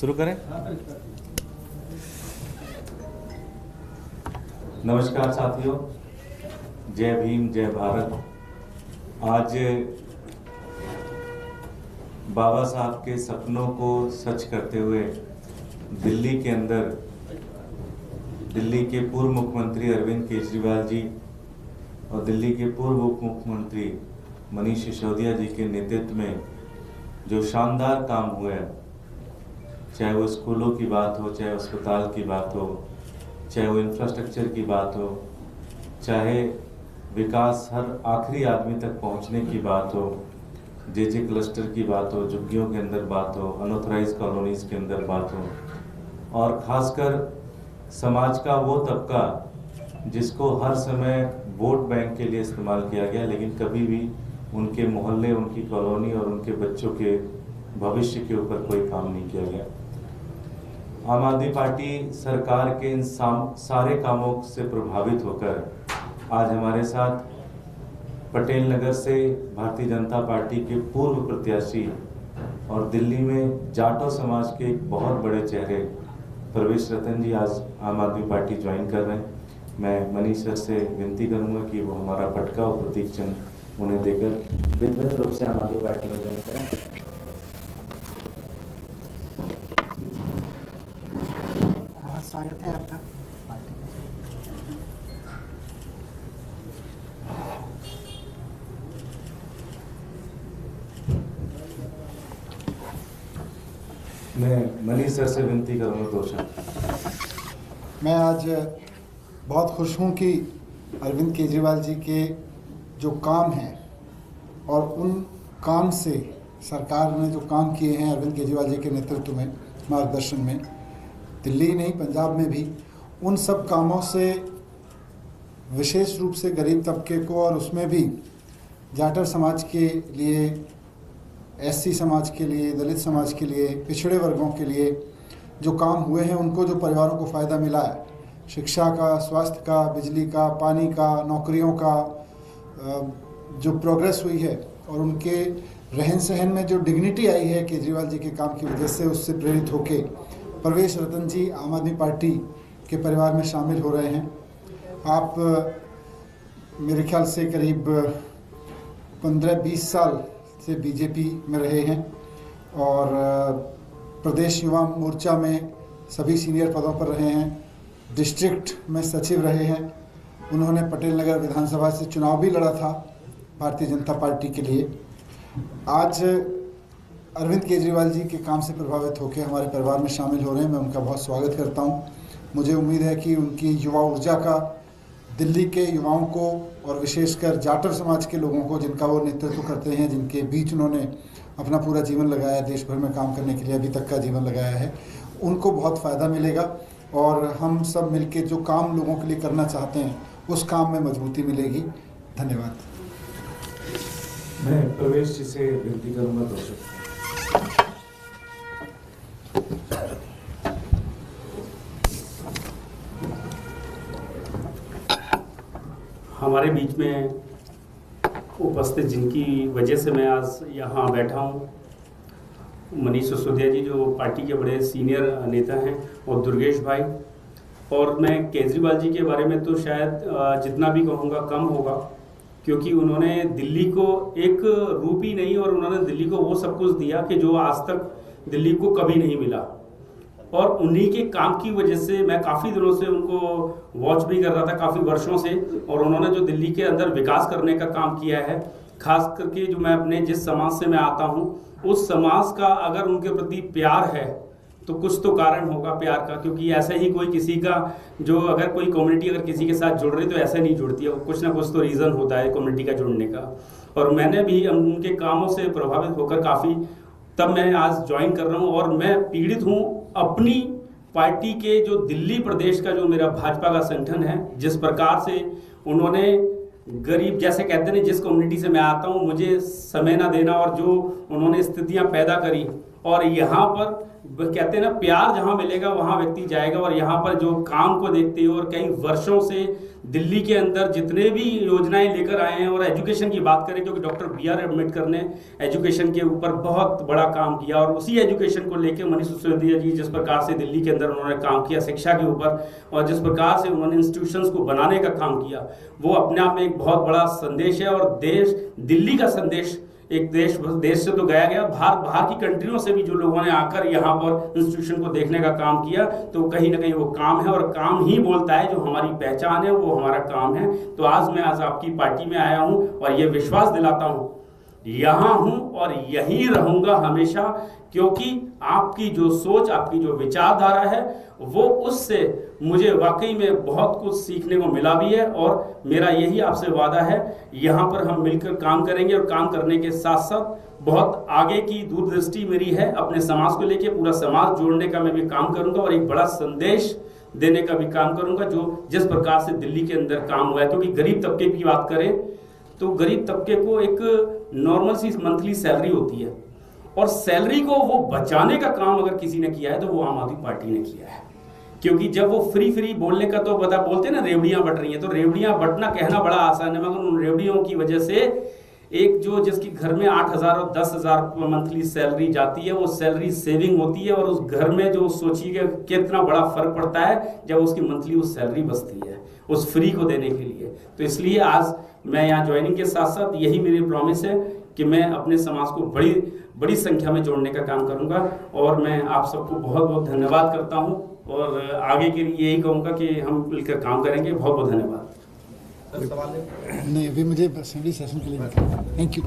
शुरू करें। नमस्कार साथियों, जय भीम, जय भारत। आज बाबा साहब के सपनों को सच करते हुए दिल्ली के अंदर दिल्ली के पूर्व मुख्यमंत्री अरविंद केजरीवाल जी और दिल्ली के पूर्व उप मुख्यमंत्री मनीष सिसोदिया जी के नेतृत्व में जो शानदार काम हुए, चाहे वो स्कूलों की बात हो, चाहे अस्पताल की बात हो, चाहे वो इंफ्रास्ट्रक्चर की बात हो, चाहे विकास हर आखिरी आदमी तक पहुंचने की बात हो, जे क्लस्टर की बात हो, झुग्गियों के अंदर बात हो, अनऑथराइज कॉलोनीज के अंदर बात हो, और खासकर समाज का वो तबका जिसको हर समय वोट बैंक के लिए इस्तेमाल किया गया, लेकिन कभी भी उनके मोहल्ले, उनकी कॉलोनी और उनके बच्चों के भविष्य के ऊपर कोई काम नहीं किया गया। आम आदमी पार्टी सरकार के इन सारे कामों से प्रभावित होकर आज हमारे साथ पटेल नगर से भारतीय जनता पार्टी के पूर्व प्रत्याशी और दिल्ली में जाटो समाज के एक बहुत बड़े चेहरे प्रवेश रतन जी आज आम आदमी पार्टी ज्वाइन कर रहे हैं। मैं मनीष सर से विनती करूंगा कि वो हमारा पटका और प्रतीक चिन्ह उन्हें देकर विधिवत रूप से आम आदमी पार्टी में ज्वाइन करें। स्वागत है आपका। मैं मनीष सर से विनती करूंगा दो शब्द। मैं आज बहुत खुश हूं कि अरविंद केजरीवाल जी के जो काम हैं और उन काम से सरकार ने जो काम किए हैं अरविंद केजरीवाल जी के नेतृत्व में, मार्गदर्शन में, दिल्ली नहीं पंजाब में भी, उन सब कामों से विशेष रूप से गरीब तबके को और उसमें भी जाटर समाज के लिए, एससी समाज के लिए, दलित समाज के लिए, पिछड़े वर्गों के लिए जो काम हुए हैं, उनको जो परिवारों को फ़ायदा मिला है, शिक्षा का, स्वास्थ्य का, बिजली का, पानी का, नौकरियों का जो प्रोग्रेस हुई है और उनके रहन सहन में जो डिग्निटी आई है केजरीवाल जी के काम की वजह से, उससे प्रेरित होके प्रवेश रतन जी आम आदमी पार्टी के परिवार में शामिल हो रहे हैं। आप मेरे ख्याल से करीब 15-20 साल से बीजेपी में रहे हैं और प्रदेश युवा मोर्चा में सभी सीनियर पदों पर रहे हैं, डिस्ट्रिक्ट में सचिव रहे हैं। उन्होंने पटेल नगर विधानसभा से चुनाव भी लड़ा था भारतीय जनता पार्टी के लिए। आज अरविंद केजरीवाल जी के काम से प्रभावित होकर हमारे परिवार में शामिल हो रहे हैं। मैं उनका बहुत स्वागत करता हूं। मुझे उम्मीद है कि उनकी युवा ऊर्जा का दिल्ली के युवाओं को और विशेषकर जाटर समाज के लोगों को, जिनका वो नेतृत्व करते हैं, जिनके बीच उन्होंने अपना पूरा जीवन लगाया, देश भर में काम करने के लिए अभी तक का जीवन लगाया है, उनको बहुत फ़ायदा मिलेगा और हम सब मिलके जो काम लोगों के लिए करना चाहते हैं उस काम में मजबूती मिलेगी। धन्यवाद। मैं प्रवेश जी से विनती करूँगा दो शब्द। हमारे बीच में उपस्थित, जिनकी वजह से मैं आज यहाँ बैठा हूँ, मनीष सिसोदिया जी जो पार्टी के बड़े सीनियर नेता हैं, और दुर्गेश भाई, और मैं केजरीवाल जी के बारे में तो शायद जितना भी कहूँगा कम होगा, क्योंकि उन्होंने दिल्ली को एक रूप ही नहीं, और उन्होंने दिल्ली को वो सब कुछ दिया कि जो आज तक दिल्ली को कभी नहीं मिला। और उन्हीं के काम की वजह से मैं काफ़ी दिनों से उनको वॉच भी कर रहा था, काफ़ी वर्षों से, और उन्होंने जो दिल्ली के अंदर विकास करने का काम किया है, खास करके जो मैं अपने जिस समाज से मैं आता हूँ, उस समाज का अगर उनके प्रति प्यार है तो कुछ तो कारण होगा प्यार का, क्योंकि ऐसे ही कोई किसी का जो अगर कोई कम्युनिटी अगर किसी के साथ जुड़ रही तो ऐसे नहीं जुड़ती है, कुछ ना कुछ तो रीज़न होता है कम्युनिटी का जुड़ने का। और मैंने भी उनके कामों से प्रभावित होकर काफ़ी, तब मैं आज ज्वाइन कर रहा हूँ, और मैं पीड़ित हूँ अपनी पार्टी के जो दिल्ली प्रदेश का जो मेरा भाजपा का संगठन है, जिस प्रकार से उन्होंने गरीब, जैसे कहते हैं जिस कम्युनिटी से मैं आता हूँ, मुझे समय ना देना और जो उन्होंने स्थितियाँ पैदा करी, और यहाँ पर कहते हैं ना, प्यार जहां मिलेगा वहां व्यक्ति जाएगा। और यहाँ पर जो काम को देखते हुए और कई वर्षों से दिल्ली के अंदर जितने भी योजनाएं लेकर आए हैं, और एजुकेशन की बात करें क्योंकि डॉक्टर BR अम्बेडकर ने एजुकेशन के ऊपर बहुत बड़ा काम किया, और उसी एजुकेशन को लेकर मनीष सिसोदिया जी जिस प्रकार से दिल्ली के अंदर उन्होंने काम किया शिक्षा के ऊपर, और जिस प्रकार से उन्होंने इंस्टीट्यूशंस को बनाने का काम किया, वो अपने आप में एक बहुत बड़ा संदेश है। और दिल्ली का संदेश एक देश से तो गया गया, बाहर की कंट्रियों से भी जो लोगों ने आकर यहाँ पर इंस्टीट्यूशन को देखने का काम किया, तो कहीं ना कहीं वो काम है, और काम ही बोलता है, जो हमारी पहचान है वो हमारा काम है। तो आज आपकी पार्टी में आया हूँ और ये विश्वास दिलाता हूँ, यहाँ हूँ और यहीं रहूंगा हमेशा, क्योंकि आपकी जो सोच, आपकी जो विचारधारा है, वो उससे मुझे वाकई में बहुत कुछ सीखने को मिला भी है। और मेरा यही आपसे वादा है, यहाँ पर हम मिलकर काम करेंगे, और काम करने के साथ साथ बहुत आगे की दूरदृष्टि मेरी है, अपने समाज को लेके पूरा समाज जोड़ने का मैं भी काम करूंगा, और एक बड़ा संदेश देने का भी काम करूंगा, जो जिस प्रकार से दिल्ली के अंदर काम हुआ है। क्योंकि गरीब तबके की बात करें तो गरीब तबके को एक नॉर्मल सी मंथली सैलरी होती है, और सैलरी को वो बचाने का काम अगर किसी ने किया है तो वो आम आदमी पार्टी ने किया है। क्योंकि जब वो फ्री बोलने का तो बोलते हैं ना, रेवड़ियां बट रही हैं, तो रेवड़ियां बटना कहना बड़ा आसान है, मगर उन रेवड़ियों की वजह से एक जो जिसकी घर में 8,000 और 10,000 मंथली सैलरी जाती है, वो सैलरी सेविंग होती है, और उस घर में जो सोचिए कितना बड़ा फर्क पड़ता है जब उसकी मंथली वो सैलरी बचती है उस फ्री को देने के लिए। तो इसलिए आज मैं यहाँ ज्वाइनिंग के साथ साथ यही मेरी प्रॉमिस है कि मैं अपने समाज को बड़ी संख्या में जोड़ने का काम करूंगा। और मैं आप सबको बहुत बहुत धन्यवाद करता हूं, और आगे के लिए यही कहूंगा कि हम मिलकर काम करेंगे। बहुत बहुत धन्यवाद। नहीं, अभी मुझे असेंबली सेशन के लिए थैंक यू।